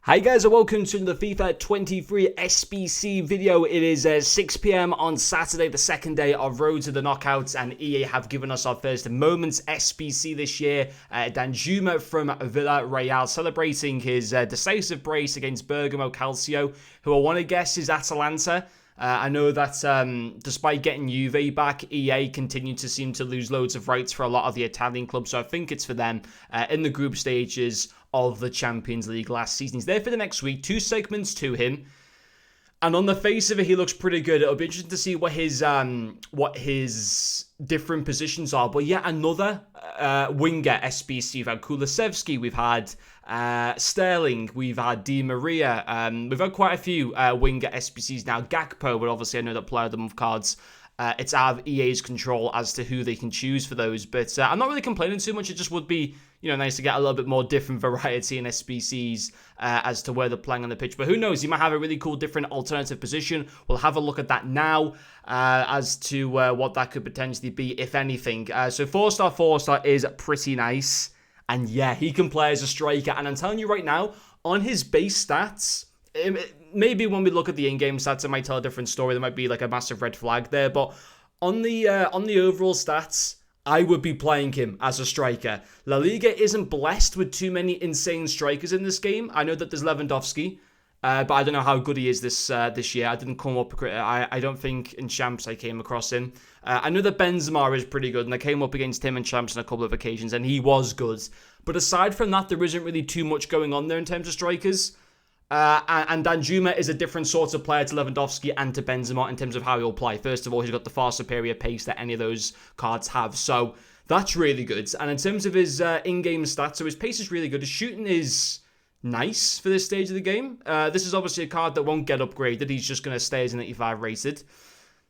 Hi guys and welcome to the FIFA 23 SBC video. It is 6 p.m. on Saturday, the second day of Road to the Knockouts, and EA have given us our first Moments SBC this year. Danjuma from Villarreal celebrating his decisive brace against Bergamo Calcio, who I want to guess is Atalanta. I know that despite getting Juve back, EA continued to seem to lose loads of rights for a lot of the Italian clubs, so I think it's for them in the group stages of the Champions League last season. He's there for the next week, 2 segments to him, and on the face of it, he looks pretty good. It'll be interesting to see what his different positions are. But yeah, another winger SBC. We've had Kulusevski, we've had Sterling, we've had Di Maria. We've had quite a few winger SBCs now. Gakpo, but obviously I know that Player of the Month cards, it's out of EA's control as to who they can choose for those. But I'm not really complaining too much. It just would be, nice to get a little bit more different variety in SBCs as to where they're playing on the pitch. But who knows? He might have a really cool different alternative position. We'll have a look at that now as to what that could potentially be, if anything. So 4-star is pretty nice. And yeah, he can play as a striker. And I'm telling you right now, on his base stats, maybe when we look at the in-game stats, it might tell a different story. There might be like a massive red flag there. But on the overall stats, I would be playing him as a striker. La Liga isn't blessed with too many insane strikers in this game. I know that there's Lewandowski, but I don't know how good he is this year. I didn't come up. I don't think in Champs I came across him. I know that Benzema is pretty good, and I came up against him in Champs on a couple of occasions, and he was good. But aside from that, there isn't really too much going on there in terms of strikers. And Danjuma is a different sort of player to Lewandowski and to Benzema in terms of how he'll play. First of all, he's got the far superior pace that any of those cards have. So that's really good. And in terms of his in-game stats, so his pace is really good. His shooting is nice for this stage of the game. This is obviously a card that won't get upgraded. He's just going to stay as an 85 rated.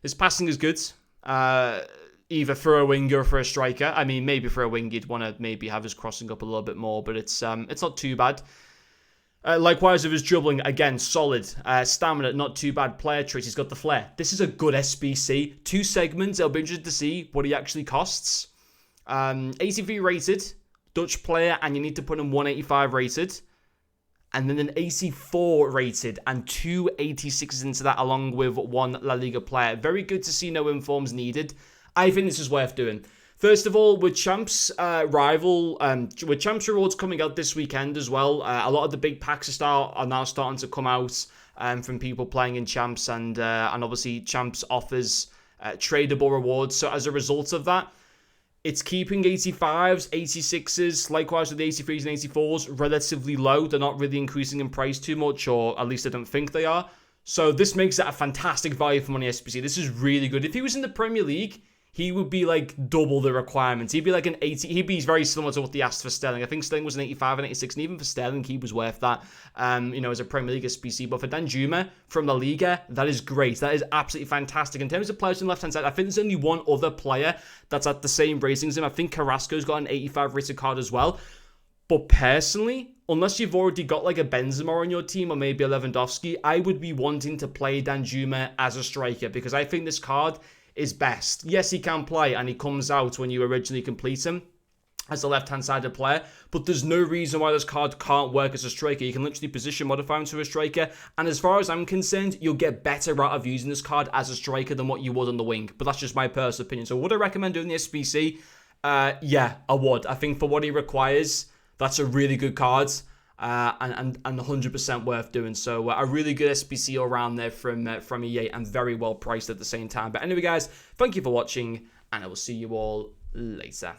His passing is good. Either for a winger or for a striker. I mean, maybe for a winger, you'd want to maybe have his crossing up a little bit more, but it's not too bad. Likewise with his dribbling, again, solid. Stamina, not too bad. Player traits, he's got the flair. This is a good SBC. 2 segments, it'll be interesting to see what he actually costs. 83 rated, Dutch player, and you need to put him 185 rated. And then an 84 rated and 2 86s into that, along with 1 La Liga player. Very good to see no informs needed. I think this is worth doing. First of all, with Champs with Champs rewards coming out this weekend as well, a lot of the big packs are now starting to come out from people playing in Champs, and obviously Champs offers tradable rewards. So as a result of that, it's keeping 85s, 86s, likewise with the 83s and 84s, relatively low. They're not really increasing in price too much, or at least I don't think they are. So this makes it a fantastic value for money SBC. This is really good. If he was in the Premier League, he would be like double the requirements. He'd be like an 80. He'd be very similar to what they asked for Sterling. I think Sterling was an 85 and 86, and even for Sterling, he was worth that, as a Premier League SBC. But for Danjuma from La Liga, that is great. That is absolutely fantastic. In terms of players on the left-hand side, I think there's only one other player that's at the same rating as him. I think Carrasco's got an 85 rated card as well. But personally, unless you've already got like a Benzema on your team or maybe a Lewandowski, I would be wanting to play Danjuma as a striker because I think this card is best. Yes, he can play and he comes out when you originally complete him as a left-hand sided player, but there's no reason why this card can't work as a striker. You can literally position modify him to a striker, and as far as I'm concerned, you'll get better out of using this card as a striker than what you would on the wing, but that's just my personal opinion. So would I recommend doing the SBC? Yeah, I would. I think for what he requires, that's a really good card. And 100% worth doing. So a really good SBC all around there from EA, and very well priced at the same time. But anyway, guys, thank you for watching, and I will see you all later.